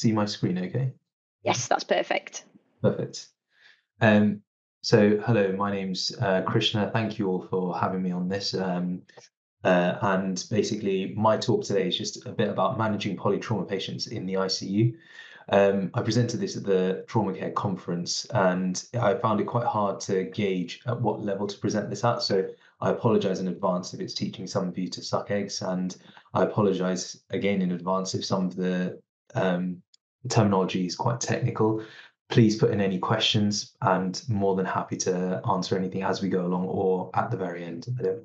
see my screen okay? Yes, that's perfect. Perfect. So hello, my name's Krishna. Thank you all for having me on this. And basically, my talk today is just a bit about managing polytrauma patients in the ICU. I presented this at the Trauma Care conference, and I found it quite hard to gauge at what level to present this at. So I apologize in advance if it's teaching some of you to suck eggs, and I apologize again in advance if some of the terminology is quite technical. Please put in any questions, and more than happy to answer anything as we go along or at the very end. I don't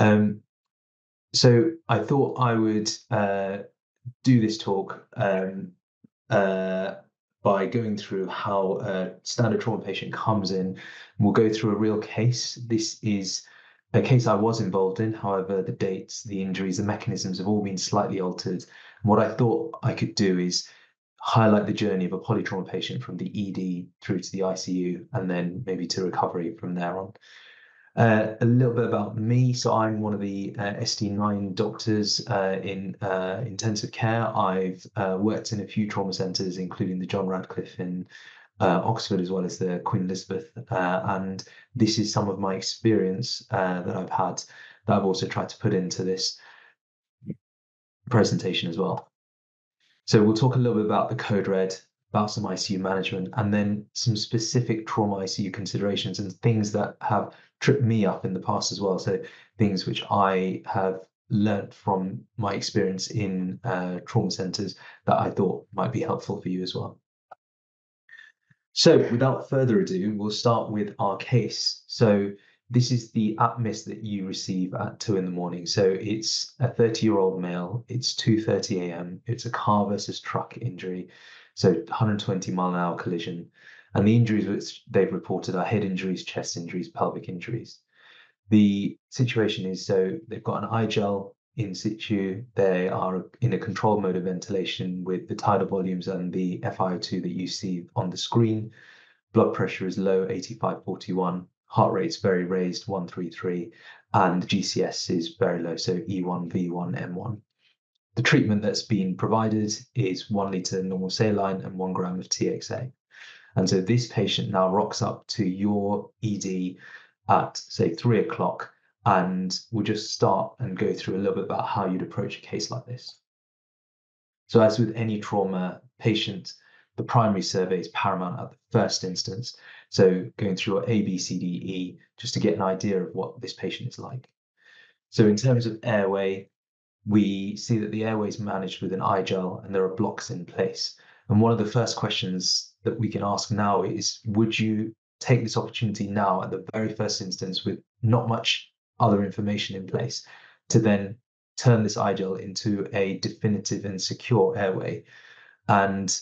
mind. So I thought I would do this talk by going through how a standard trauma patient comes in. We'll go through a real case. This is a case I was involved in. However, the dates, the injuries, the mechanisms have all been slightly altered. What I thought I could do is highlight the journey of a polytrauma patient from the ED through to the ICU, and then maybe to recovery from there on. A little bit about me. So I'm one of the ST9 doctors in intensive care. I've worked in a few trauma centres, including the John Radcliffe in Oxford, as well as the Queen Elizabeth. And this is some of my experience that I've had that I've also tried to put into this presentation as well. So we'll talk a little bit about the code red, about some ICU management, and then some specific trauma ICU considerations and things that have tripped me up in the past as well. So things which I have learned from my experience in trauma centres that I thought might be helpful for you as well. So without further ado, we'll start with our case. So this is the admit that you receive at 2 a.m. So it's a 30-year-old male. It's 2:30 a.m. It's a car versus truck injury. So 120-mile-an-hour collision. And the injuries which they've reported are head injuries, chest injuries, pelvic injuries. The situation is, so they've got an I-gel in situ. They are in a controlled mode of ventilation with the tidal volumes and the FiO2 that you see on the screen. Blood pressure is low, 85/41. Heart rate's very raised, 133, and GCS is very low, so E1, V1, M1. The treatment that's been provided is 1 litre normal saline and 1 gram of TXA. And so this patient now rocks up to your ED at, say, 3 o'clock, and we'll just start and go through a little bit about how you'd approach a case like this. So as with any trauma patient, the primary survey is paramount at the first instance. So going through your A, B, C, D, E, just to get an idea of what this patient is like. So in terms of airway, we see that the airway is managed with an I-gel and there are blocks in place. And one of the first questions that we can ask now is, would you take this opportunity now at the very first instance with not much other information in place to then turn this I-gel into a definitive and secure airway? And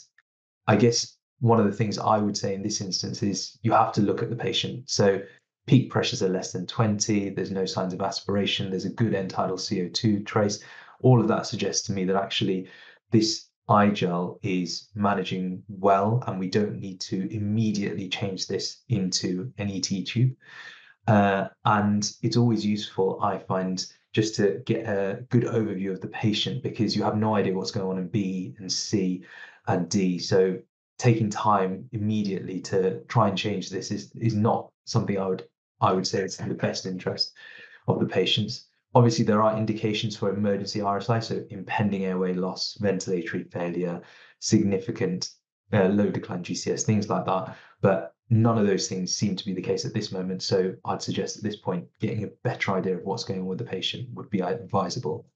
I guess one of the things I would say in this instance is you have to look at the patient. So peak pressures are less than 20, there's no signs of aspiration, there's a good end-tidal CO2 trace. All of that suggests to me that actually this I-gel is managing well, and we don't need to immediately change this into an ET tube. And it's always useful, I find, just to get a good overview of the patient, because you have no idea what's going on in B and C and D. So taking time immediately to try and change this is not something I would say is in the best interest of the patients. Obviously, there are indications for emergency RSI, so impending airway loss, ventilatory failure, significant low decline GCS, things like that. But none of those things seem to be the case at this moment. So I'd suggest at this point, getting a better idea of what's going on with the patient would be advisable.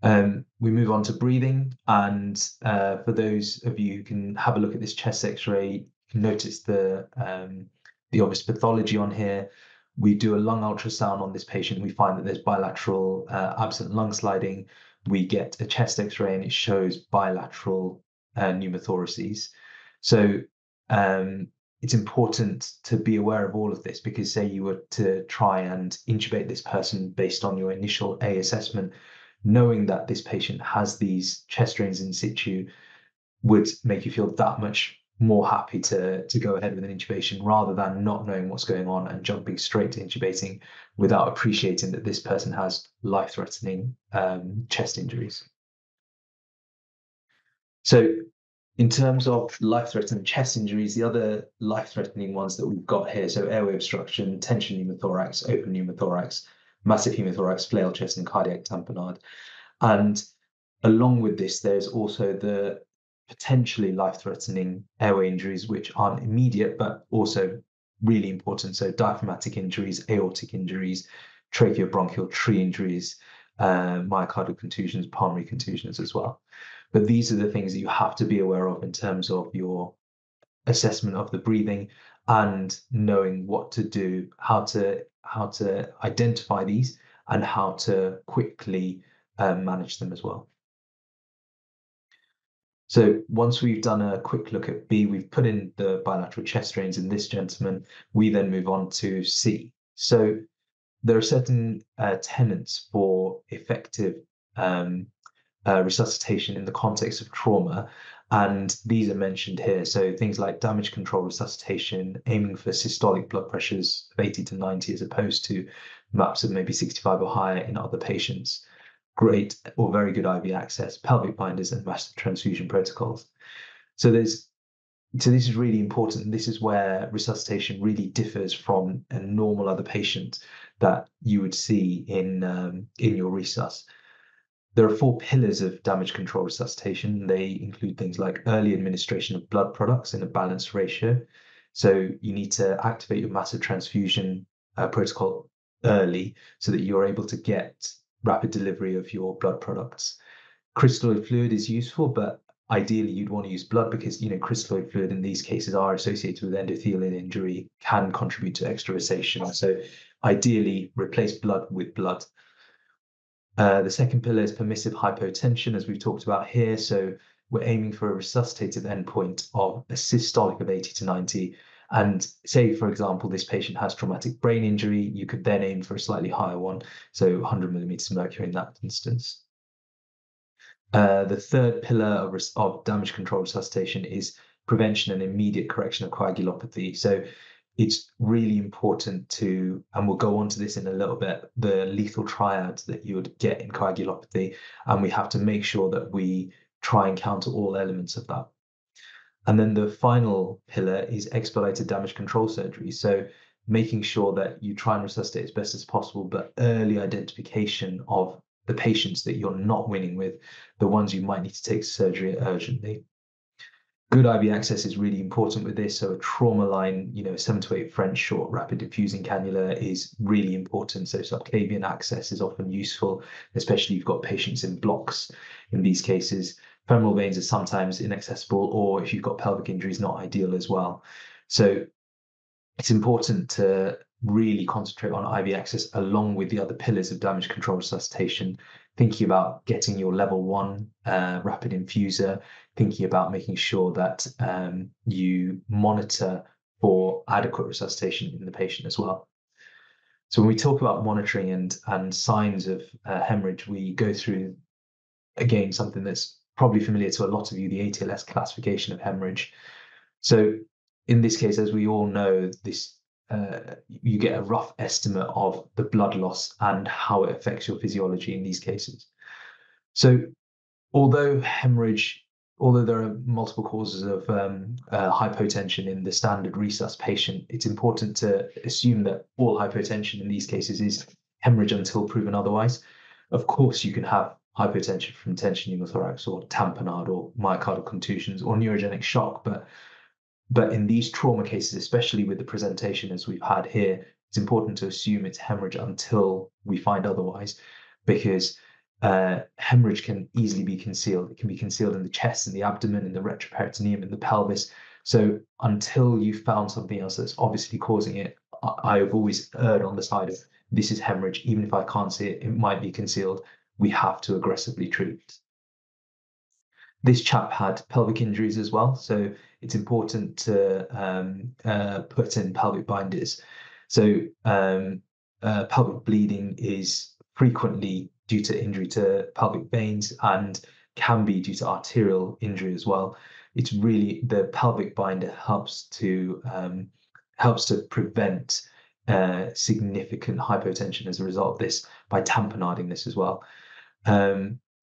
We move on to breathing. And for those of you who can have a look at this chest X-ray, you can notice the obvious pathology on here. We do a lung ultrasound on this patient. We find that there's bilateral absent lung sliding. We get a chest X-ray and it shows bilateral pneumothoraces. So it's important to be aware of all of this, because say you were to try and intubate this person based on your initial A assessment, knowing that this patient has these chest drains in situ would make you feel that much more happy to go ahead with an intubation, rather than not knowing what's going on and jumping straight to intubating without appreciating that this person has life-threatening chest injuries. So in terms of life-threatening chest injuries, the other life-threatening ones that we've got here, so airway obstruction, tension pneumothorax, open pneumothorax, massive hemothorax, flail chest, and cardiac tamponade. And along with this, there's also the potentially life-threatening airway injuries, which aren't immediate, but also really important. So diaphragmatic injuries, aortic injuries, tracheobronchial tree injuries, myocardial contusions, pulmonary contusions as well. But these are the things that you have to be aware of in terms of your assessment of the breathing and knowing what to do, how to identify these, and how to quickly manage them as well. So once we've done a quick look at B, we've put in the bilateral chest strains in this gentleman, we then move on to C. So there are certain tenets for effective resuscitation in the context of trauma, and these are mentioned here. So things like damage control resuscitation, aiming for systolic blood pressures of 80 to 90 as opposed to MAPs of maybe 65 or higher in other patients. Great or very good IV access, pelvic binders, and massive transfusion protocols. So this is really important. This is where resuscitation really differs from a normal other patient that you would see in your resus. There are 4 pillars of damage control resuscitation. They include things like early administration of blood products in a balanced ratio. So you need to activate your massive transfusion protocol early so that you're able to get rapid delivery of your blood products. Crystalloid fluid is useful, but ideally you'd want to use blood because crystalloid fluid in these cases are associated with endothelial injury, can contribute to extravasation. So ideally replace blood with blood. The second pillar is permissive hypotension, as we've talked about here. So we're aiming for a resuscitative endpoint of a systolic of 80 to 90. And say, for example, this patient has traumatic brain injury, you could then aim for a slightly higher one, so 100 millimeters of mercury in that instance. The third pillar of damage control resuscitation is prevention and immediate correction of coagulopathy. So it's really important to, and we'll go on to this in a little bit, the lethal triad that you would get in coagulopathy, and we have to make sure that we try and counter all elements of that. And then the final pillar is expedited damage control surgery. So making sure that you try and resuscitate as best as possible, but early identification of the patients that you're not winning with, the ones you might need to take to surgery urgently. Good IV access is really important with this. So a trauma line, 7 to 8 French short rapid diffusing cannula is really important. So subclavian access is often useful, especially if you've got patients in blocks in these cases. Femoral veins are sometimes inaccessible, or if you've got pelvic injuries, not ideal as well. So it's important to really concentrate on IV access along with the other pillars of damage control resuscitation, thinking about getting your level 1 rapid infuser, thinking about making sure that you monitor for adequate resuscitation in the patient as well. So when we talk about monitoring and signs of hemorrhage, we go through, again, something that's probably familiar to a lot of you, the ATLS classification of hemorrhage. So in this case, as we all know, this you get a rough estimate of the blood loss and how it affects your physiology in these cases. So although there are multiple causes of hypotension in the standard resus patient, it's important to assume that all hypotension in these cases is hemorrhage until proven otherwise. Of course, you can have hypotension from tension pneumothorax or tamponade or myocardial contusions or neurogenic shock, but in these trauma cases, especially with the presentation as we've had here, it's important to assume it's hemorrhage until we find otherwise, because hemorrhage can easily be concealed. It can be concealed in the chest, in the abdomen, in the retroperitoneum, in the pelvis. So until you've found something else that's obviously causing it, I have always erred on the side of this is hemorrhage. Even if I can't see it, it might be concealed. We have to aggressively treat. This chap had pelvic injuries as well, so it's important to put in pelvic binders. So pelvic bleeding is frequently due to injury to pelvic veins and can be due to arterial injury as well. It's really, the pelvic binder helps to prevent significant hypotension as a result of this by tamponading this as well.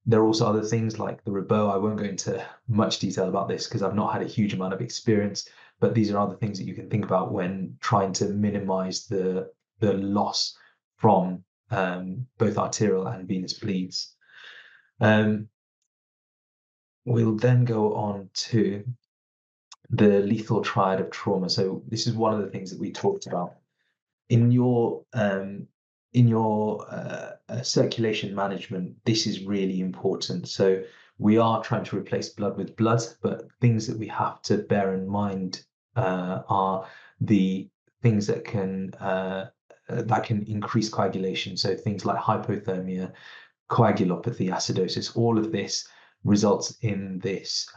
There are also other things like the rebow. I won't go into much detail about this because I've not had a huge amount of experience, but these are other things that you can think about when trying to minimize the loss from both arterial and venous bleeds. We'll then go on to the lethal triad of trauma. So this is one of the things that we talked about in your circulation management. This is really important. So we are trying to replace blood with blood, but things that we have to bear in mind are the things that can increase coagulation. So things like hypothermia, coagulopathy, acidosis. All of this results in this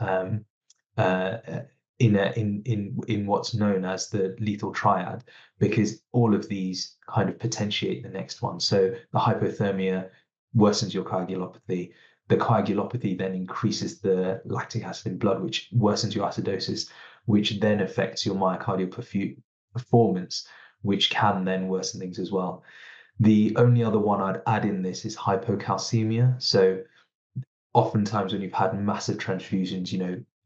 in what's known as the lethal triad, because all of these kind of potentiate the next one. So the hypothermia worsens your coagulopathy. The coagulopathy then increases the lactic acid in blood, which worsens your acidosis, which then affects your myocardial performance, which can then worsen things as well. The only other one I'd add in this is hypocalcemia. So oftentimes when you've had massive transfusions,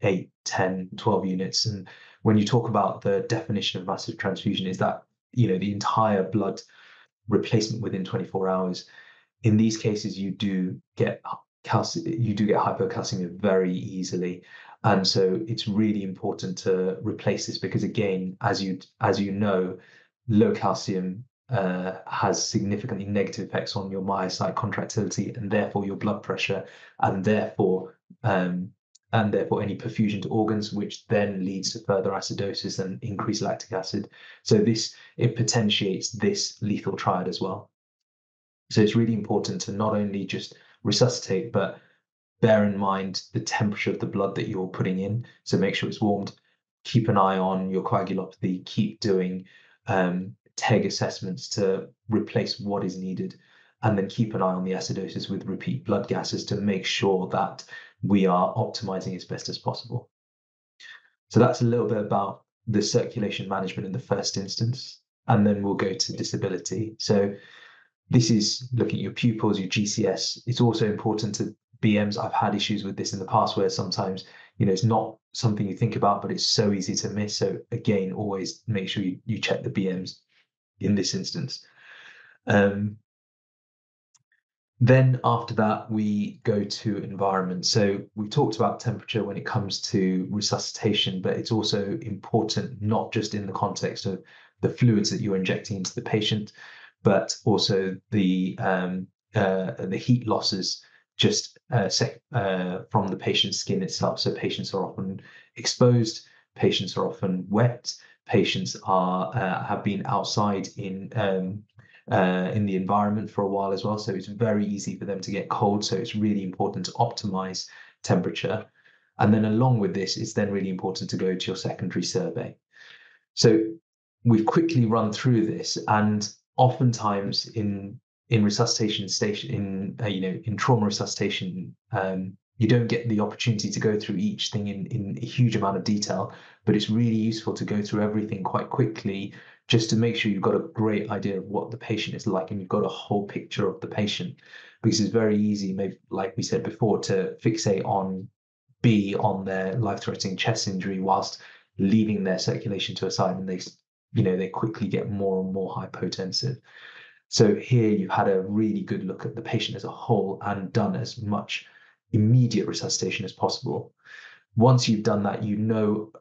8, 10, 12 units, and when you talk about the definition of massive transfusion is that, the entire blood replacement within 24 hours. In these cases, you do get hypocalcemia very easily. And so it's really important to replace this because, again, as you know, low calcium has significantly negative effects on your myocyte contractility and therefore your blood pressure, and therefore any perfusion to organs, which then leads to further acidosis and increased lactic acid. So it potentiates this lethal triad as well. So it's really important to not only just resuscitate, but bear in mind the temperature of the blood that you're putting in. So make sure it's warmed. Keep an eye on your coagulopathy. Keep doing TEG assessments to replace what is needed. And then keep an eye on the acidosis with repeat blood gases to make sure that we are optimizing as best as possible. So that's a little bit about the circulation management in the first instance. And then we'll go to disability. So this is looking at your pupils, your GCS. It's also important to BMs. I've had issues with this in the past where sometimes, it's not something you think about, but it's so easy to miss. So again, always make sure you check the BMs in this instance. Then after that, we go to environment. So we talked about temperature when it comes to resuscitation, but it's also important, not just in the context of the fluids that you're injecting into the patient, but also the heat losses just from the patient's skin itself. So patients are often exposed, patients are often wet, patients have been outside in the environment for a while as well. So it's very easy for them to get cold. So it's really important to optimize temperature. And then along with this, it's then really important to go to your secondary survey. So we've quickly run through this, and oftentimes in resuscitation station, in trauma resuscitation, you don't get the opportunity to go through each thing in a huge amount of detail, but it's really useful to go through everything quite quickly just to make sure you've got a great idea of what the patient is like and you've got a whole picture of the patient, because it's very easy, maybe like we said before, to fixate on their life-threatening chest injury whilst leaving their circulation to a side, and they quickly get more and more hypotensive. So here you've had a really good look at the patient as a whole and done as much immediate resuscitation as possible. Once you've done that, you know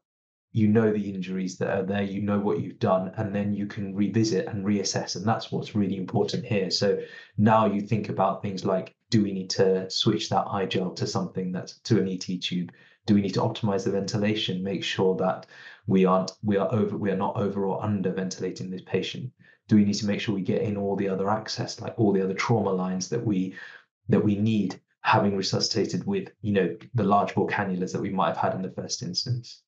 the injuries that are there, you know what you've done, and then you can revisit and reassess. And that's what's really important here. So now you think about things like, do we need to switch that eye gel to something to an ET tube? Do we need to optimize the ventilation, make sure that we are not over or under ventilating this patient? Do we need to make sure we get in all the other access, like all the other trauma lines that we need, having resuscitated with, the large bore cannulas that we might have had in the first instance?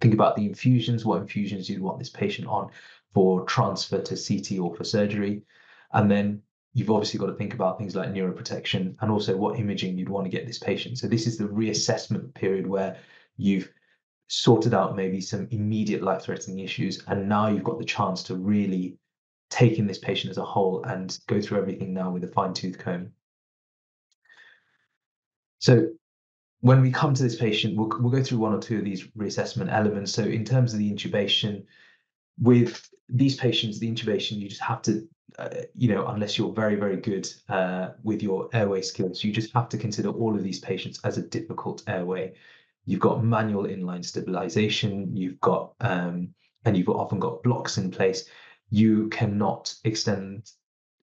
Think about the infusions, what infusions you'd want this patient on for transfer to CT or for surgery. And then you've obviously got to think about things like neuroprotection and also what imaging you'd want to get this patient. So this is the reassessment period where you've sorted out maybe some immediate life-threatening issues, and now you've got the chance to really take in this patient as a whole and go through everything now with a fine-tooth comb. So when we come to this patient, we'll go through one or two of these reassessment elements. So in terms of the intubation, with these patients, the intubation, you just have to, unless you're very, very good with your airway skills, you just have to consider all of these patients as a difficult airway. You've got manual inline stabilization, and you've often got blocks in place. You cannot extend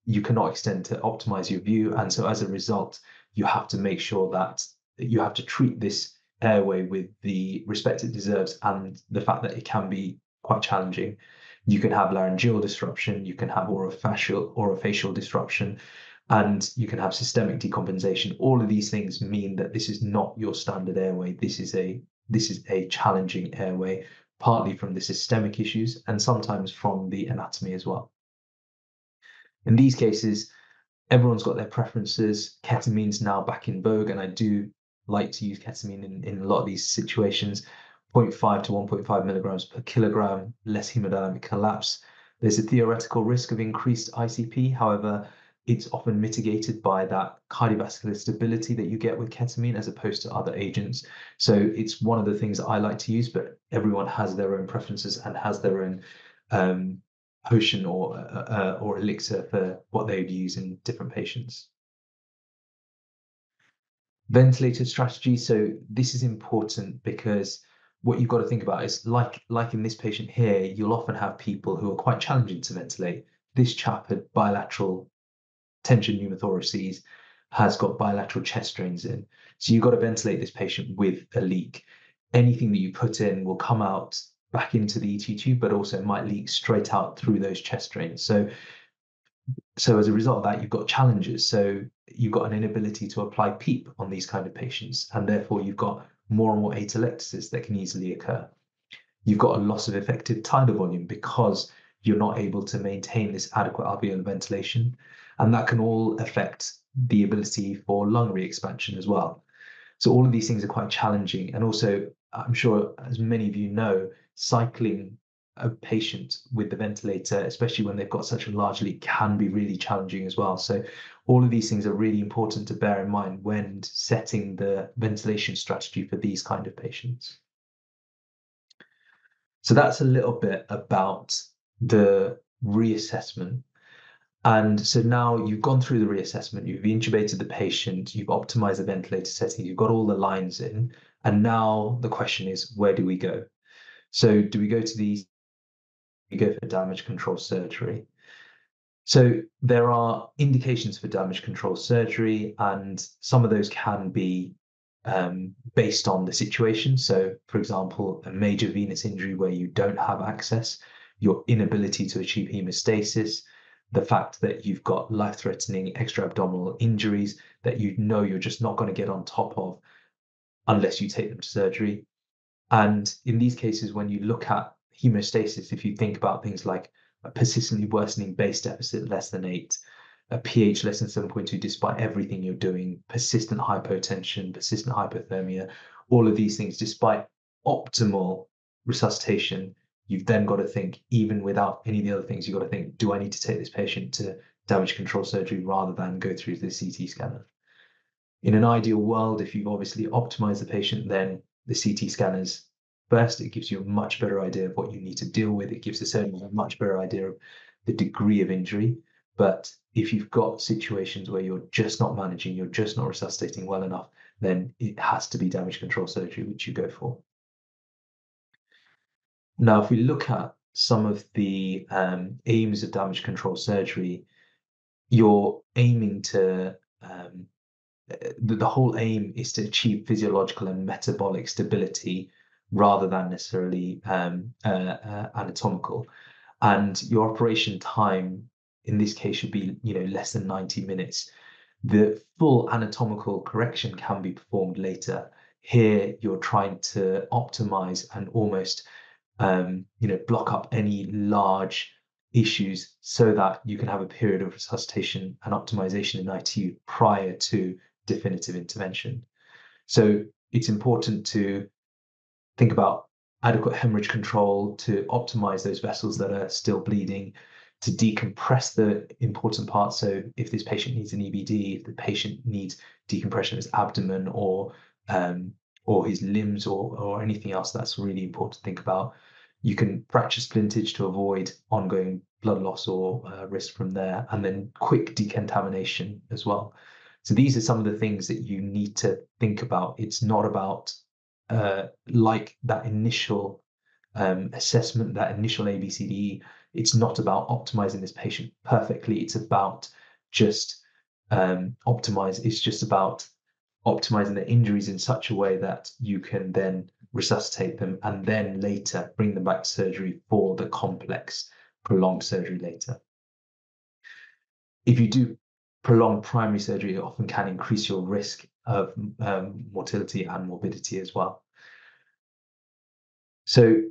to optimize your view. And so as a result, you have to make sure that you have to treat this airway with the respect it deserves and the fact that it can be quite challenging. You can have laryngeal disruption, you can have orofacial disruption, and you can have systemic decompensation. All of these things mean that this is not your standard airway. This is a challenging airway, partly from the systemic issues and sometimes from the anatomy as well. In these cases, everyone's got their preferences. Ketamine's now back in vogue, and I do like to use ketamine in a lot of these situations. 0.5 to 1.5 milligrams per kilogram, less hemodynamic collapse. There's a theoretical risk of increased ICP. However, it's often mitigated by that cardiovascular stability that you get with ketamine as opposed to other agents. So it's one of the things that I like to use, but everyone has their own preferences and has their own potion or elixir for what they would use in different patients. Ventilator strategy. So this is important because what you've got to think about is like in this patient here, you'll often have people who are quite challenging to ventilate. This chap had bilateral tension pneumothoraces, has got bilateral chest drains in. So you've got to ventilate this patient with a leak. Anything that you put in will come out back into the ET tube, but also might leak straight out through those chest drains. So as a result of that, you've got challenges. So you've got an inability to apply PEEP on these kind of patients, and therefore you've got more and more atelectasis that can easily occur. You've got a loss of effective tidal volume because you're not able to maintain this adequate alveolar ventilation, and that can all affect the ability for lung re-expansion as well. So all of these things are quite challenging. And also, I'm sure, as many of you know, cycling a patient with the ventilator, especially when they've got such a large leak, can be really challenging as well. So all of these things are really important to bear in mind when setting the ventilation strategy for these kind of patients. So that's a little bit about the reassessment. And so now you've gone through the reassessment, you've intubated the patient, you've optimized the ventilator setting, you've got all the lines in. And now the question is, where do we go? So do we go for damage control surgery? So there are indications for damage control surgery, and some of those can be based on the situation. So, for example, a major venous injury where you don't have access, your inability to achieve hemostasis, the fact that you've got life-threatening extra-abdominal injuries that you know you're just not going to get on top of unless you take them to surgery. And in these cases, when you look at hemostasis, if you think about things like a persistently worsening base deficit less than 8, a pH less than 7.2 despite everything you're doing, persistent hypotension, persistent hypothermia, all of these things, despite optimal resuscitation, you've then got to think, even without any of the other things, you've got to think, do I need to take this patient to damage control surgery rather than go through the CT scanner? In an ideal world, if you've obviously optimized the patient, then the CT scanners first, it gives you a much better idea of what you need to deal with. It gives the surgeon a much better idea of the degree of injury. But if you've got situations where you're just not managing, you're just not resuscitating well enough, then it has to be damage control surgery, which you go for. Now, if we look at some of the aims of damage control surgery, you're aiming to the whole aim is to achieve physiological and metabolic stability rather than necessarily anatomical. And your operation time in this case should be, less than 90 minutes. The full anatomical correction can be performed later. Here, you're trying to optimize and almost, block up any large issues so that you can have a period of resuscitation and optimization in ITU prior to definitive intervention. So it's important to think about adequate hemorrhage control, to optimize those vessels that are still bleeding, to decompress the important parts. So if this patient needs an EBD, if the patient needs decompression of his abdomen or his limbs or anything else, that's really important to think about. You can fracture splintage to avoid ongoing blood loss or risk from there, and then quick decontamination as well. So these are some of the things that you need to think about. It's not about like that initial assessment, that initial ABCDE. It's not about optimizing this patient perfectly. It's about just It's just about optimizing the injuries in such a way that you can then resuscitate them and then later bring them back to surgery for the complex, prolonged surgery later. If you do prolonged primary surgery, it often can increase your risk of mortality and morbidity as well. So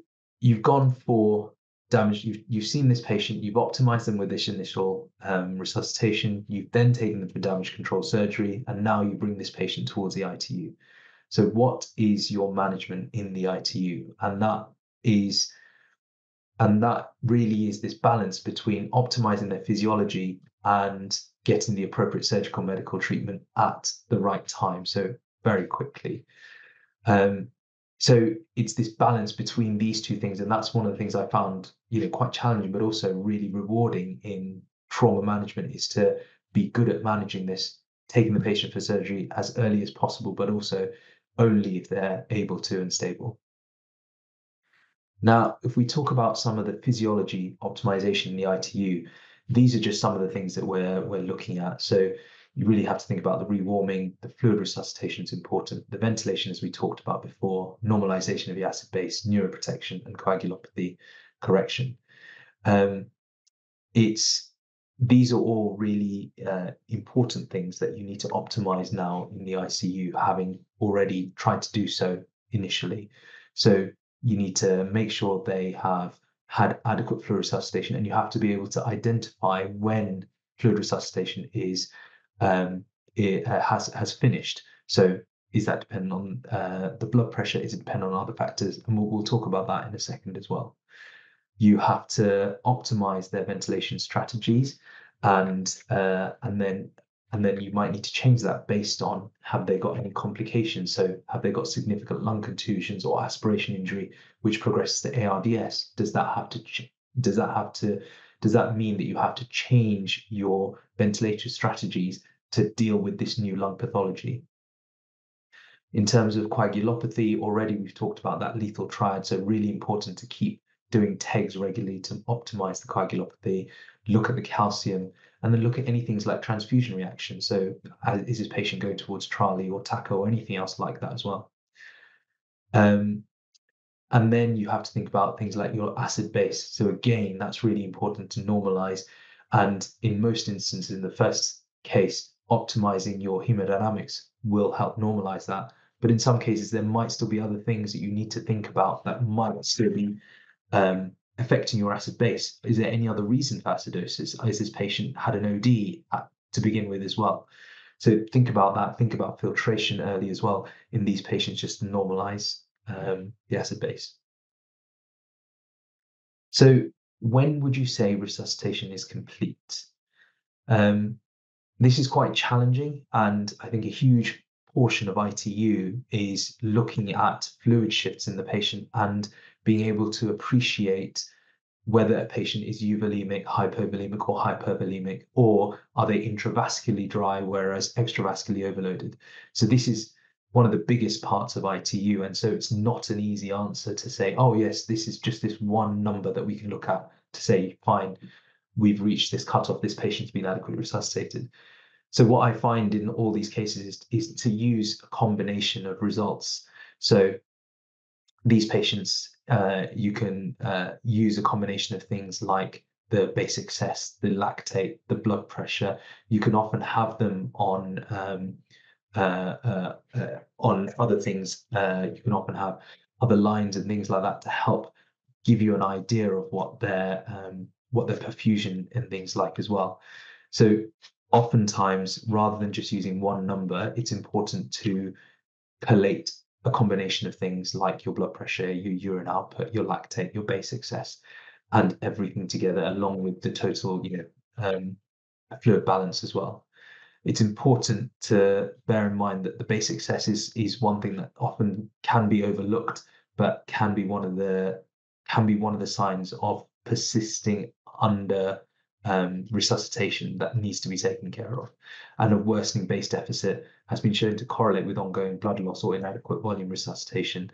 you've gone for damage, you've seen this patient, you've optimized them with this initial resuscitation, you've then taken them for damage control surgery, and now you bring this patient towards the ITU. So what is your management in the ITU? And that really is this balance between optimizing their physiology and getting the appropriate surgical medical treatment at the right time, so very quickly. So it's this balance between these two things, and that's one of the things I found, quite challenging, but also really rewarding in trauma management, is to be good at managing this, taking the patient for surgery as early as possible, but also only if they're able to and stable. Now, if we talk about some of the physiology optimization in the ITU, these are just some of the things that we're looking at. So you really have to think about the rewarming, the fluid resuscitation is important, the ventilation, as we talked about before, normalization of the acid base, neuroprotection, and coagulopathy correction. These are all really important things that you need to optimize now in the ICU, having already tried to do so initially. So you need to make sure they have had adequate fluid resuscitation, and you have to be able to identify when fluid resuscitation has finished. So is that dependent on the blood pressure? Is it dependent on other factors? And we'll talk about that in a second as well. You have to optimize their ventilation strategies, and then you might need to change that based on, have they got any complications? So have they got significant lung contusions or aspiration injury, which progresses to ARDS? Does that mean that you have to change your ventilation strategies to deal with this new lung pathology? In terms of coagulopathy, already we've talked about that lethal triad, so really important to keep doing TEGs regularly to optimize the coagulopathy, look at the calcium, and then look at any things like transfusion reaction. So is this patient going towards Trali or TACO or anything else like that as well? And then you have to think about things like your acid base. So again, that's really important to normalize. And in most instances, in the first case, optimizing your hemodynamics will help normalize that. But in some cases, there might still be other things that you need to think about that might still be affecting your acid base. Is there any other reason for acidosis? Has this patient had an OD to begin with as well? So think about that. Think about filtration early as well in these patients, just to normalize the acid base. So when would you say resuscitation is complete? This is quite challenging, and I think a huge portion of ITU is looking at fluid shifts in the patient and being able to appreciate whether a patient is euvolemic, hypovolemic, or hypervolemic, or are they intravascularly dry, whereas extravascularly overloaded. So this is one of the biggest parts of ITU, and so it's not an easy answer to say, oh yes, this is just this one number that we can look at to say, fine, we've reached this cutoff, this patient's been adequately resuscitated. So what I find in all these cases is to use a combination of results. So these patients, you can use a combination of things like the basic CESS, the lactate, the blood pressure. You can often have them on other things. You can often have other lines and things like that to help give you an idea of what their perfusion and things like as well. So oftentimes, rather than just using one number, it's important to collate a combination of things like your blood pressure, your urine output, your lactate, your basic CESS, and everything together, along with the total, fluid balance as well. It's important to bear in mind that the basic set is one thing that often can be overlooked, but can be one of the signs of persisting under resuscitation that needs to be taken care of. And a worsening base deficit has been shown to correlate with ongoing blood loss or inadequate volume resuscitation.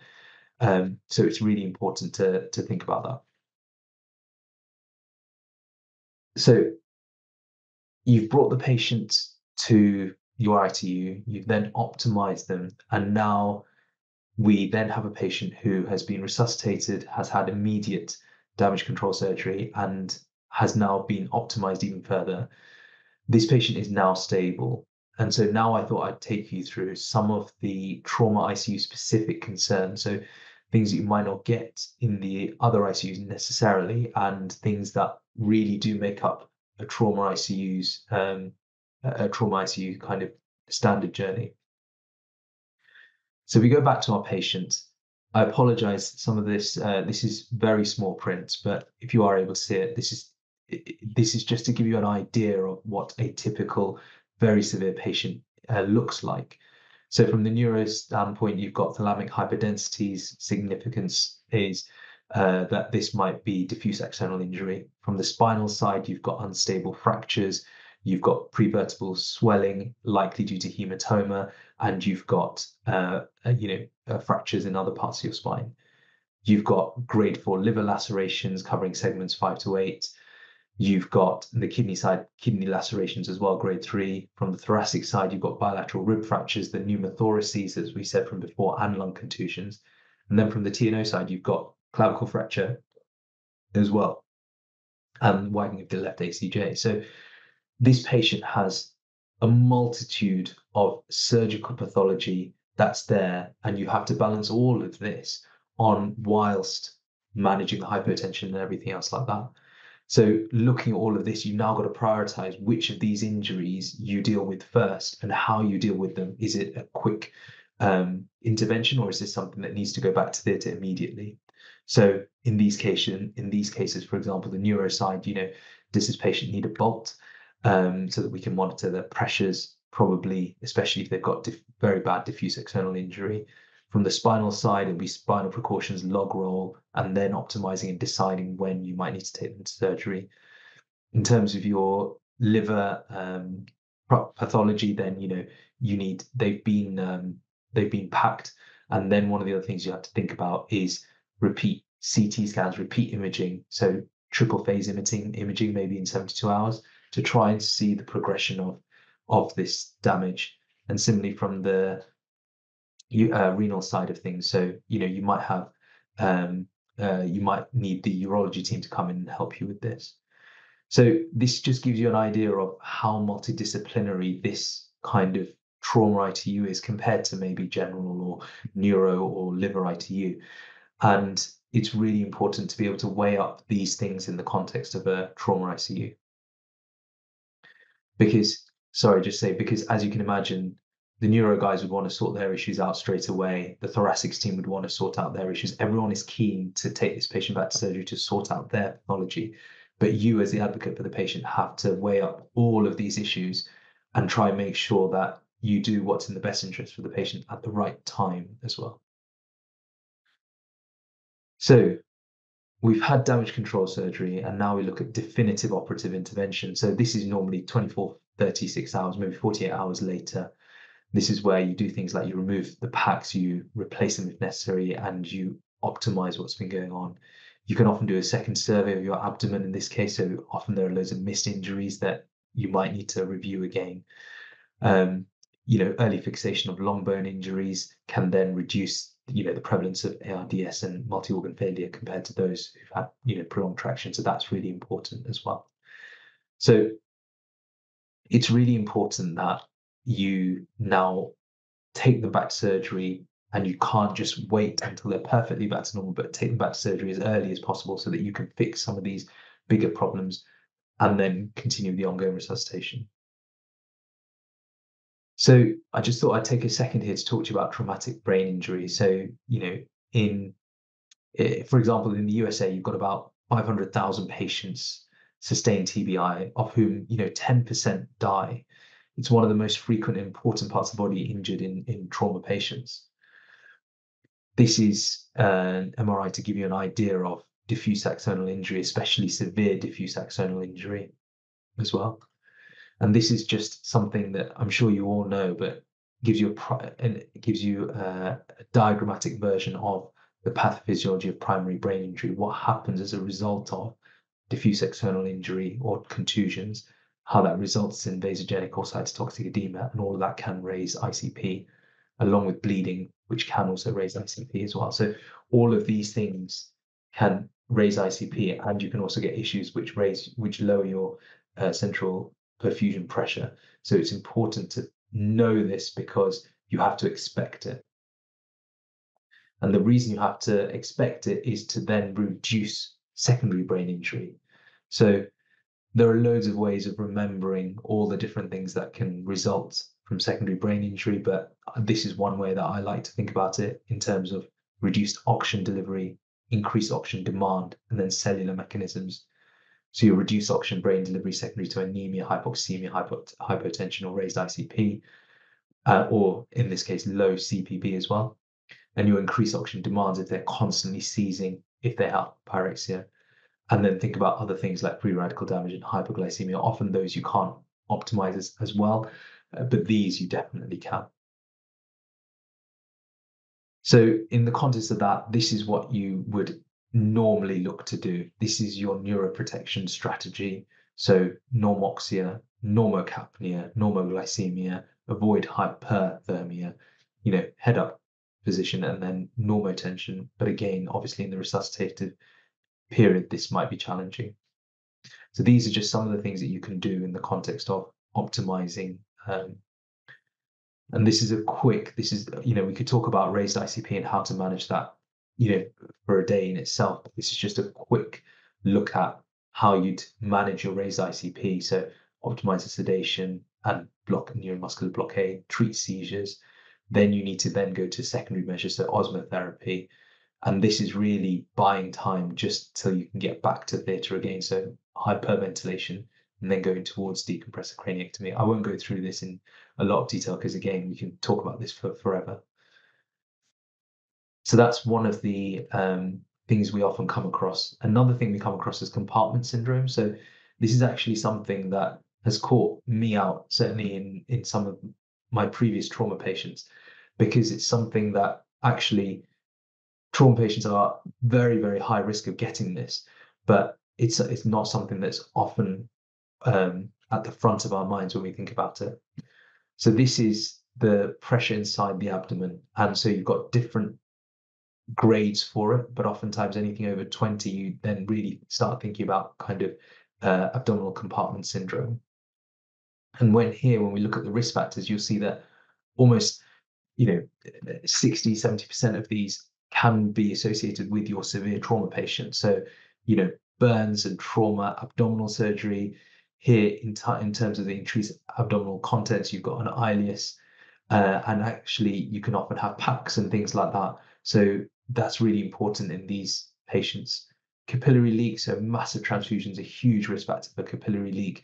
So it's really important to think about that. So you've brought the patient to your ITU, you've then optimized them, and now we then have a patient who has been resuscitated, has had immediate damage control surgery, and has now been optimized even further. This patient is now stable. And so now I thought I'd take you through some of the trauma ICU specific concerns. So things that you might not get in the other ICUs necessarily, and things that really do make up a trauma ICU's a trauma ICU kind of standard journey. So we go back to our patient. I apologize. Some of this this is very small print, but if you are able to see it, this is just to give you an idea of what a typical very severe patient looks like. So from the neuro standpoint, you've got thalamic hyperdensities. Significance is that this might be diffuse external injury. From the spinal side, you've got unstable fractures. You've got prevertebral swelling, likely due to hematoma, and you've got fractures in other parts of your spine. You've got grade 4 liver lacerations covering segments 5 to 8. You've got the kidney side, kidney lacerations as well, grade 3. From the thoracic side, you've got bilateral rib fractures, the pneumothoraces, as we said from before, and lung contusions. And then from the TNO side, you've got clavicle fracture as well, and widening of the left ACJ. So this patient has a multitude of surgical pathology that's there, and you have to balance all of this on whilst managing the hypotension and everything else like that. So looking at all of this, you've now got to prioritize which of these injuries you deal with first and how you deal with them. Is it a quick intervention, or is this something that needs to go back to theatre immediately? So in these cases, for example, the neuro side, does this patient need a bolt so that we can monitor the pressures, probably, especially if they've got very bad diffuse external injury. From the spinal side, it'll be spinal precautions, log roll, and then optimizing and deciding when you might need to take them to surgery. In terms of your liver pathology, then they've been packed, and then one of the other things you have to think about is repeat CT scans, repeat imaging, so triple phase imaging maybe in 72 hours to try and see the progression of this damage. And similarly from the renal side of things, so you might have you might need the urology team to come in and help you with this. So this just gives you an idea of how multidisciplinary this kind of trauma ITU is compared to maybe general or neuro or liver ITU. And it's really important to be able to weigh up these things in the context of a trauma ICU. Because as you can imagine, the neuro guys would want to sort their issues out straight away. The thoracics team would want to sort out their issues. Everyone is keen to take this patient back to surgery to sort out their pathology. But you, as the advocate for the patient, have to weigh up all of these issues and try and make sure that you do what's in the best interest for the patient at the right time as well. So we've had damage control surgery, and now we look at definitive operative intervention. So this is normally 24, 36 hours, maybe 48 hours later. This is where you do things like you remove the packs, you replace them if necessary, and you optimize what's been going on. You can often do a second survey of your abdomen in this case, so often there are loads of missed injuries that you might need to review again. Early fixation of long bone injuries can then reduce the prevalence of ARDS and multi-organ failure compared to those who've had prolonged traction. So that's really important as well. So it's really important that you now take them back to surgery, and you can't just wait until they're perfectly back to normal, but take them back to surgery as early as possible so that you can fix some of these bigger problems and then continue the ongoing resuscitation. So I just thought I'd take a second here to talk to you about traumatic brain injury. So, for example, in the USA, you've got about 500,000 patients sustain TBI, of whom 10% die. It's one of the most frequent and important parts of the body injured in trauma patients. This is an MRI to give you an idea of diffuse axonal injury, especially severe diffuse axonal injury as well. And this is just something that I'm sure you all know, but gives you a diagrammatic version of the pathophysiology of primary brain injury, what happens as a result of diffuse axonal injury or contusions, how that results in vasogenic or cytotoxic edema, and all of that can raise ICP, along with bleeding, which can also raise ICP as well. So all of these things can raise ICP, and you can also get issues which lower your central perfusion pressure. So it's important to know this because you have to expect it. And the reason you have to expect it is to then reduce secondary brain injury. So there are loads of ways of remembering all the different things that can result from secondary brain injury, but this is one way that I like to think about it in terms of reduced oxygen delivery, increased oxygen demand, and then cellular mechanisms. So you reduce oxygen brain delivery secondary to anemia, hypoxemia, hypotension, or raised ICP, or in this case, low CPB as well. And you increase oxygen demands if they're constantly seizing, if they have pyrexia. And then think about other things like free radical damage and hypoglycemia. Often those you can't optimize as well, but these you definitely can. So in the context of that, this is what you would normally look to do. This is your neuroprotection strategy. So normoxia, normocapnia, normoglycemia, avoid hyperthermia, head up position, and then normotension. But again, obviously in the resuscitative period, this might be challenging. So these are just some of the things that you can do in the context of optimizing. And this is we could talk about raised ICP and how to manage that, for a day in itself. But this is just a quick look at how you'd manage your raised ICP. So optimize the sedation and block neuromuscular blockade, treat seizures. Then you need to then go to secondary measures, so osmotherapy. And this is really buying time just till you can get back to theatre again. So hyperventilation, and then going towards decompressive craniectomy. I won't go through this in a lot of detail because, again, we can talk about this for forever. So that's one of the things we often come across. Another thing we come across is compartment syndrome. So this is actually something that has caught me out, certainly in some of my previous trauma patients, because it's something that actually trauma patients are very, very high risk of getting this, but it's not something that's often at the front of our minds when we think about it. So this is the pressure inside the abdomen, and so you've got different grades for it, but oftentimes anything over 20, you then really start thinking about kind of abdominal compartment syndrome. And when we look at the risk factors, you'll see that almost 60-70% of these can be associated with your severe trauma patient. So burns and trauma, abdominal surgery. Here, in terms of the increased abdominal contents, you've got an ileus, and actually you can often have PACs and things like that. So that's really important in these patients. Capillary leak, so massive transfusions, a huge risk factor for capillary leak.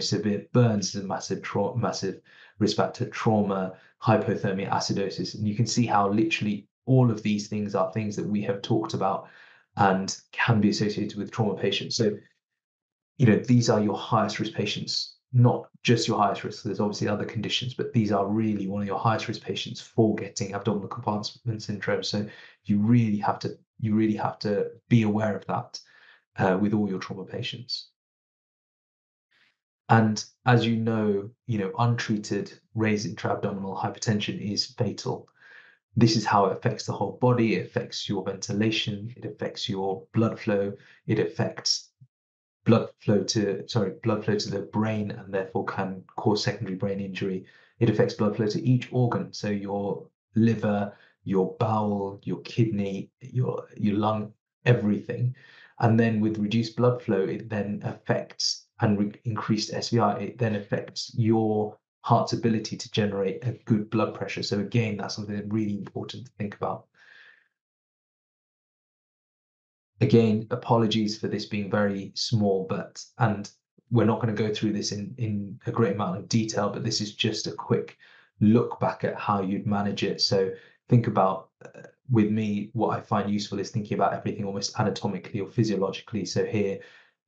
Severe burns is a massive risk factor. Trauma, hypothermia, acidosis, and you can see how literally all of these things are things that we have talked about and can be associated with trauma patients. So these are your highest risk patients, not just your highest risk. There's obviously other conditions, but these are really one of your highest risk patients for getting abdominal compartment syndrome. So you really have to be aware of that with all your trauma patients. And as untreated raised intra-abdominal hypertension is fatal. This is how it affects the whole body. It affects your ventilation. It affects your blood flow. It affects blood flow to the brain, and therefore can cause secondary brain injury. It affects blood flow to each organ, so your liver, your bowel, your kidney, your lung, everything. And then with reduced blood flow, it then affects increased SVI. It then affects your heart's ability to generate a good blood pressure. So again, that's something really important to think about. Again, apologies for this being very small, and we're not going to go through this in a great amount of detail, but this is just a quick look back at how you'd manage it. So think about, with me, what I find useful is thinking about everything almost anatomically or physiologically. So here,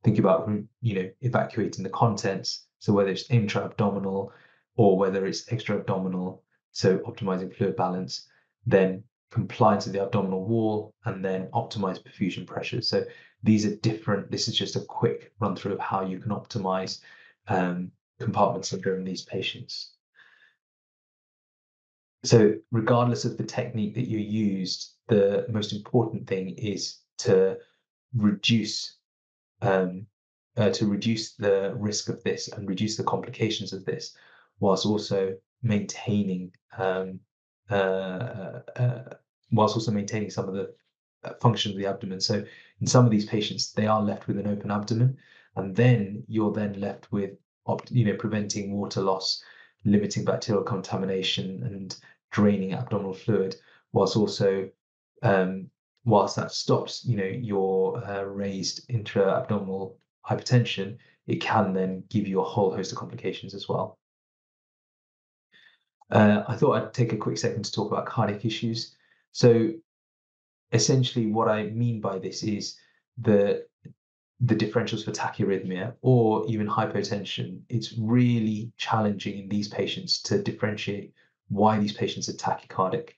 think about, evacuating the contents. So whether it's intra-abdominal or whether it's extra-abdominal, so optimizing fluid balance, then compliance of the abdominal wall, and then optimize perfusion pressure. So these are different. This is just a quick run through of how you can optimize compartment syndrome in these patients. So regardless of the technique that you used, the most important thing is to reduce the risk of this and reduce the complications of this, whilst also maintaining some of the function of the abdomen. So in some of these patients, they are left with an open abdomen, and then you're then left with preventing water loss, limiting bacterial contamination, and draining abdominal fluid, whilst also whilst that stops your raised intra-abdominal hypertension, it can then give you a whole host of complications as well. I thought I'd take a quick second to talk about cardiac issues. So essentially what I mean by this is the differentials for tachyarrhythmia or even hypotension. It's really challenging in these patients to differentiate why these patients are tachycardic.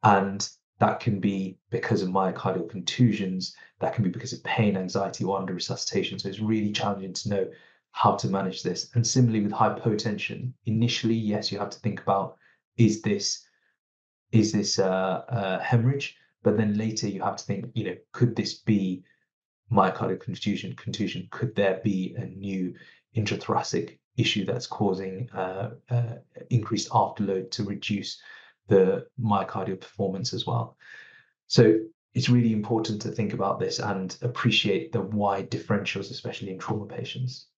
And that can be because of myocardial contusions, that can be because of pain, anxiety, or under resuscitation. So it's really challenging to know how to manage this. And similarly with hypotension, initially, yes, you have to think about, is this hemorrhage? But then later you have to think, could this be myocardial contusion? Could there be a new intrathoracic issue that's causing increased afterload to reduce the myocardial performance as well? So it's really important to think about this and appreciate the wide differentials, especially in trauma patients.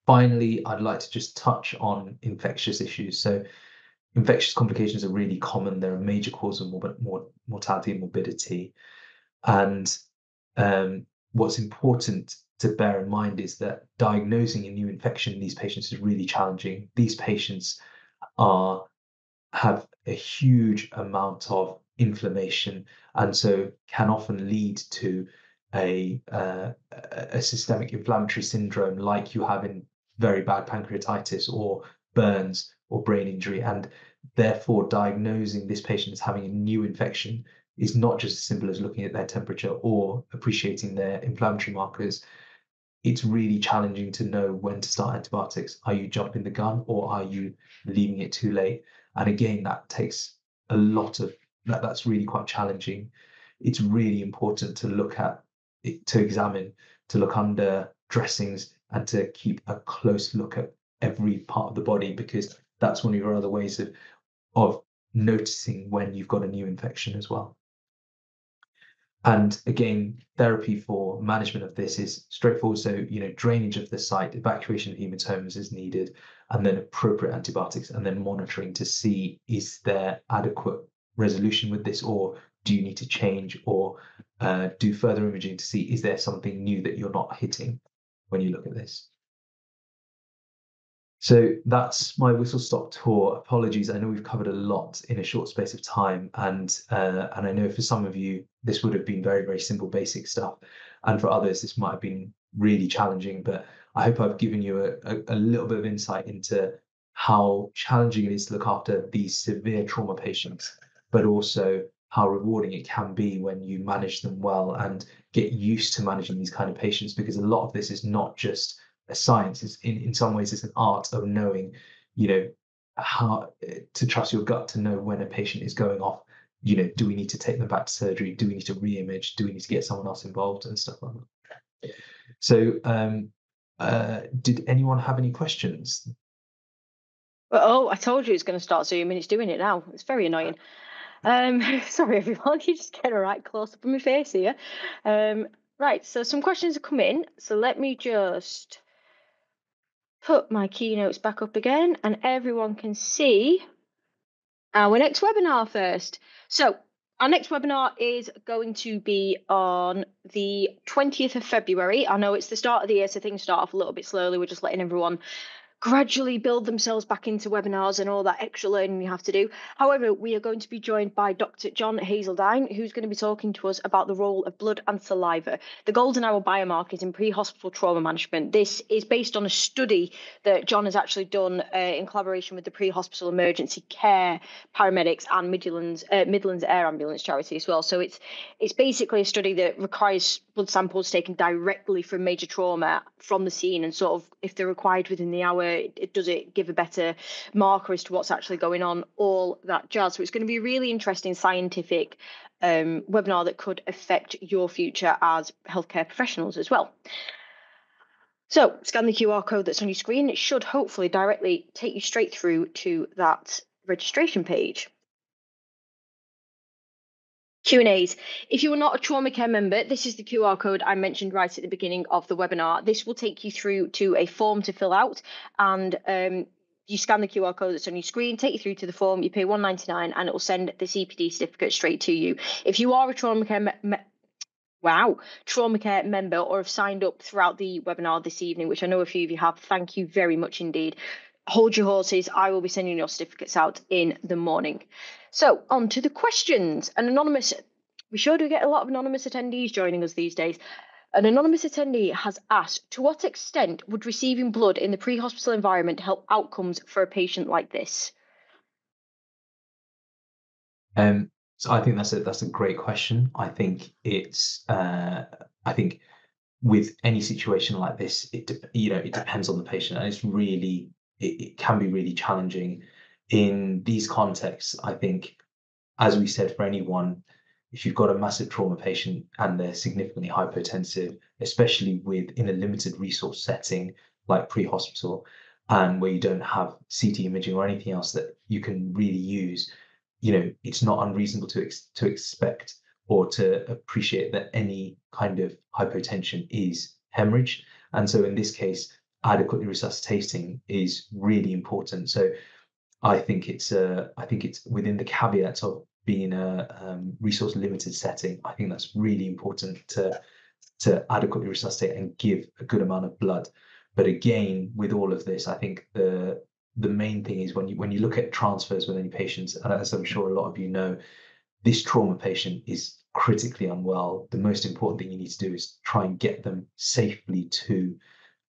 Finally, I'd like to just touch on infectious issues. So infectious complications are really common. They're a major cause of mortality and morbidity. And what's important to bear in mind is that diagnosing a new infection in these patients is really challenging. These patients have a huge amount of inflammation, and so can often lead to a systemic inflammatory syndrome like you have in very bad pancreatitis or burns or brain injury. And therefore, diagnosing this patient as having a new infection is not just as simple as looking at their temperature or appreciating their inflammatory markers. It's really challenging to know when to start antibiotics. Are you jumping the gun or are you leaving it too late? And again, that takes a lot of that's really quite challenging. It's really important to look at it, to examine, to look under dressings, and to keep a close look at every part of the body, because that's one of your other ways of noticing when you've got a new infection as well. And again, therapy for management of this is straightforward. So, drainage of the site, evacuation of hematomas is needed, and then appropriate antibiotics, and then monitoring to see, is there adequate resolution with this, or do you need to change or do further imaging to see, is there something new that you're not hitting when you look at this? So that's my whistle-stop tour. Apologies, I know we've covered a lot in a short space of time, and I know for some of you this would have been very, very simple, basic stuff, and for others this might have been really challenging. But I hope I've given you a little bit of insight into how challenging it is to look after these severe trauma patients, but also how rewarding it can be when you manage them well and get used to managing these kind of patients, because a lot of this is not just a science. It's in some ways it's an art of knowing, how to trust your gut to know when a patient is going off. Do we need to take them back to surgery? Do we need to re-image? Do we need to get someone else involved and stuff like that? So did anyone have any questions? Oh, I told you it's going to start zooming. It's doing it now. It's very annoying. Sorry, everyone. You just get a right close up of my face here. Right, so some questions have come in. So let me just put my keynotes back up again, and everyone can see our next webinar first. So Our next webinar is going to be on the 20th of February. I know it's the start of the year, so things start off a little bit slowly. We're just letting everyone gradually build themselves back into webinars and all that extra learning you have to do. However, we are going to be joined by Dr. John Hazeldine, who's going to be talking to us about the role of blood and saliva, the golden hour biomarkers in pre-hospital trauma management. This is based on a study that John has actually done in collaboration with the pre-hospital emergency care paramedics and Midlands Air Ambulance charity as well. So it's basically a study that requires blood samples taken directly from major trauma from the scene, and sort of, if they're required within the hour, does it give a better marker as to what's actually going on, all that jazz. So it's going to be a really interesting scientific webinar that could affect your future as healthcare professionals as well. So scan the QR code that's on your screen. It should hopefully directly take you straight through to that registration page. Q&As. If you are not a trauma care member, this is the QR code I mentioned right at the beginning of the webinar. This will take you through to a form to fill out, and you scan the QR code that's on your screen, take you through to the form, you pay £1.99, and it will send the CPD certificate straight to you. If you are a trauma care member or have signed up throughout the webinar this evening, which I know a few of you have, thank you very much indeed. Hold your horses. I will be sending your certificates out in the morning. So on to the questions. We sure do get a lot of anonymous attendees joining us these days. An anonymous attendee has asked, to what extent would receiving blood in the pre-hospital environment help outcomes for a patient like this? So I think that's a great question. I think it's I think with any situation like this, it depends on the patient, and it can be really challenging in these contexts. I think, as we said, for anyone, if you've got a massive trauma patient and they're significantly hypotensive, especially in a limited resource setting like pre-hospital, and where you don't have CT imaging or anything else that you can really use, it's not unreasonable to expect or to appreciate that any kind of hypotension is hemorrhage. And so in this case, adequately resuscitating is really important. So I think it's within the caveats of being a resource limited setting. I think that's really important to adequately resuscitate and give a good amount of blood. But again, with all of this, I think the main thing is when you look at transfers with any patients, and as I'm sure a lot of you know, this trauma patient is critically unwell. The most important thing you need to do is try and get them safely to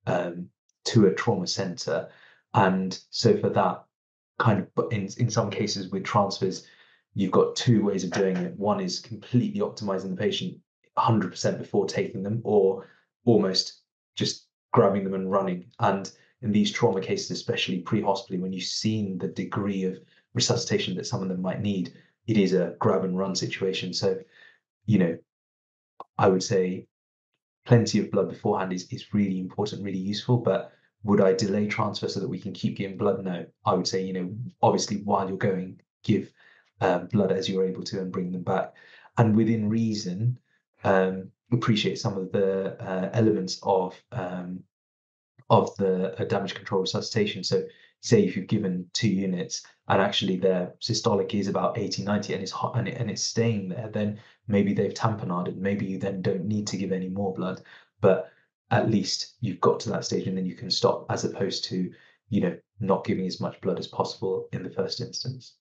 a trauma center. And so for that, kind of in some cases with transfers, you've got two ways of doing it. One is completely optimizing the patient 100% before taking them, or almost just grabbing them and running. And in these trauma cases, especially pre-hospitally, when you've seen the degree of resuscitation that some of them might need, it is a grab and run situation. So, I would say plenty of blood beforehand is really important, really useful. But would I delay transfer so that we can keep giving blood? No, I would say, obviously while you're going, give blood as you're able to and bring them back. And within reason, appreciate some of the elements of the damage control resuscitation. So say if you've given 2 units and actually their systolic is about 80, 90 and it's staying there, then maybe they've tamponaded. Maybe you then don't need to give any more blood, but at least you've got to that stage and then you can stop, as opposed to, not giving as much blood as possible in the first instance.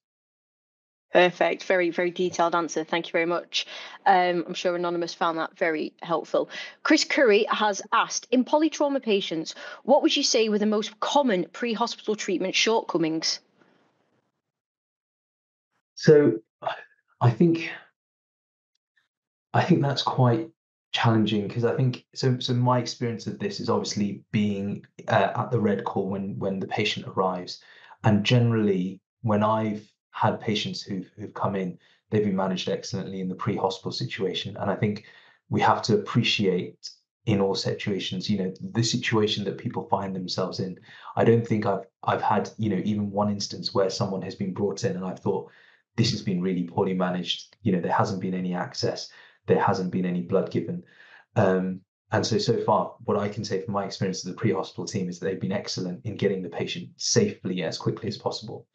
Perfect. Very, very detailed answer. Thank you very much. I'm sure Anonymous found that very helpful. Chris Curry has asked, in polytrauma patients, what would you say were the most common pre-hospital treatment shortcomings? So I think that's quite challenging, because I think so my experience of this is obviously being at the red call when the patient arrives, and generally when I've had patients who've come in, they've been managed excellently in the pre-hospital situation. And I think we have to appreciate in all situations, the situation that people find themselves in. I don't think I've had, even one instance where someone has been brought in and I've thought, this has been really poorly managed. There hasn't been any access, there hasn't been any blood given. And so far, what I can say from my experience of the pre-hospital team is that they've been excellent in getting the patient safely as quickly as possible.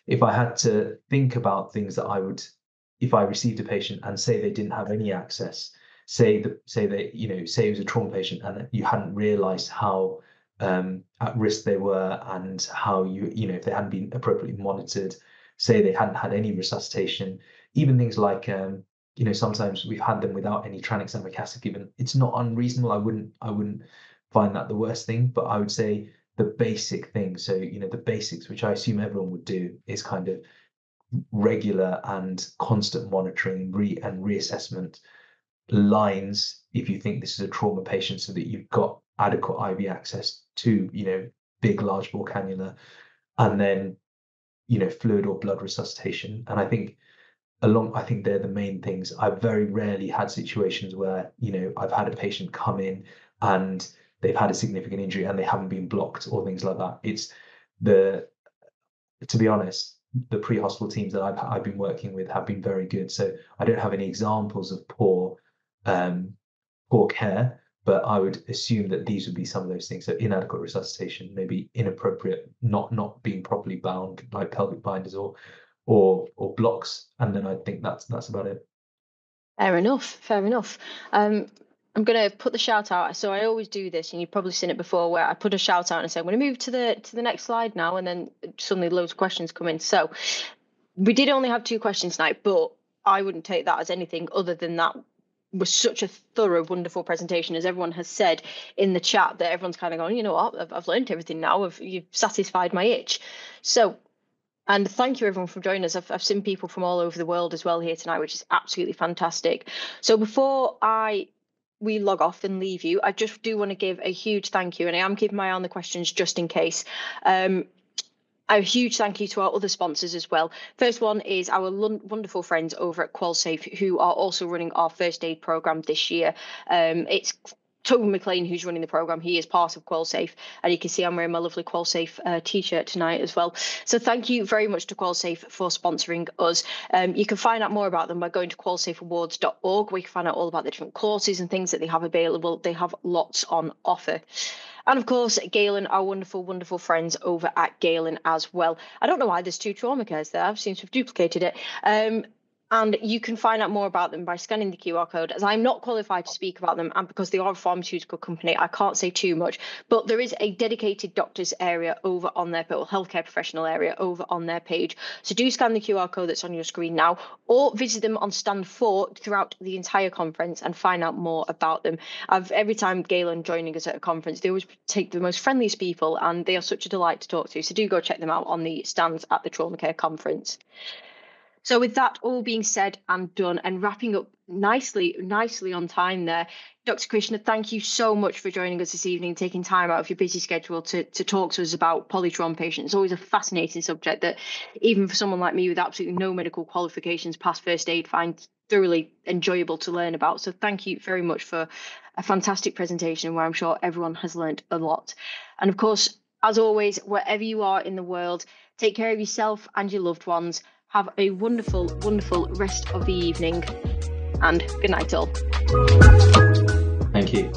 If I had to think about things that I would if I received a patient and say they didn't have any access, say it was a trauma patient and you hadn't realised how at risk they were and how if they hadn't been appropriately monitored, say they hadn't had any resuscitation, even things like sometimes we've had them without any tranexamic acid given. It's not unreasonable. I wouldn't find that the worst thing, but I would say the basic things. So the basics, which I assume everyone would do, is kind of regular and constant monitoring and reassessment lines if you think this is a trauma patient, so that you've got adequate IV access to big large bore cannula, and then fluid or blood resuscitation. And I think they're the main things. I've very rarely had situations where I've had a patient come in and they've had a significant injury and they haven't been blocked or things like that. It's to be honest, the pre-hospital teams that I've been working with have been very good. So I don't have any examples of poor care, but I would assume that these would be some of those things. So inadequate resuscitation, maybe inappropriate, not being properly bound, like pelvic binders or blocks, and then I think that's about it. Fair enough. I'm going to put the shout out. So I always do this, and you've probably seen it before, where I put a shout out and say, I'm going to move to the next slide now, and then suddenly loads of questions come in. So we did only have 2 questions tonight, but I wouldn't take that as anything other than that was such a thorough, wonderful presentation, as everyone has said in the chat, that everyone's kind of going, you know what, I've learned everything now. You've satisfied my itch. So, and thank you everyone for joining us. I've seen people from all over the world as well here tonight, which is absolutely fantastic. So before we log off and leave you, I just do want to give a huge thank you, and I am keeping my eye on the questions just in case. A huge thank you to our other sponsors as well. First one is our wonderful friends over at QualSafe, who are also running our first aid program this year. It's Toby McLean who's running the program. He is part of QualSafe, and you can see I'm wearing my lovely QualSafe t-shirt tonight as well. So thank you very much to QualSafe for sponsoring us. You can find out more about them by going to qualsafeawards.org, where you can find out all about the different courses and things that they have available. They have lots on offer. And of course, Galen, our wonderful, wonderful friends over at Galen as well. I don't know why there's 2 trauma cares there. I seem to have duplicated it. And you can find out more about them by scanning the QR code. As I'm not qualified to speak about them, and because they are a pharmaceutical company, I can't say too much. But there is a dedicated doctors area over on their page, or healthcare professional area over on their page. So do scan the QR code that's on your screen now, or visit them on stand 4 throughout the entire conference and find out more about them. Every time Galen joining us at a conference, they always take the most friendliest people, and they are such a delight to talk to. So do go check them out on the stands at the Trauma Care Conference. So with that all being said and done, and wrapping up nicely on time there, Dr. Krishna, thank you so much for joining us this evening, taking time out of your busy schedule to talk to us about polytrauma patients. It's always a fascinating subject that even for someone like me with absolutely no medical qualifications past first aid finds thoroughly enjoyable to learn about. So thank you very much for a fantastic presentation where I'm sure everyone has learned a lot. And of course, as always, wherever you are in the world, take care of yourself and your loved ones. Have a wonderful, wonderful rest of the evening, and good night all. Thank you.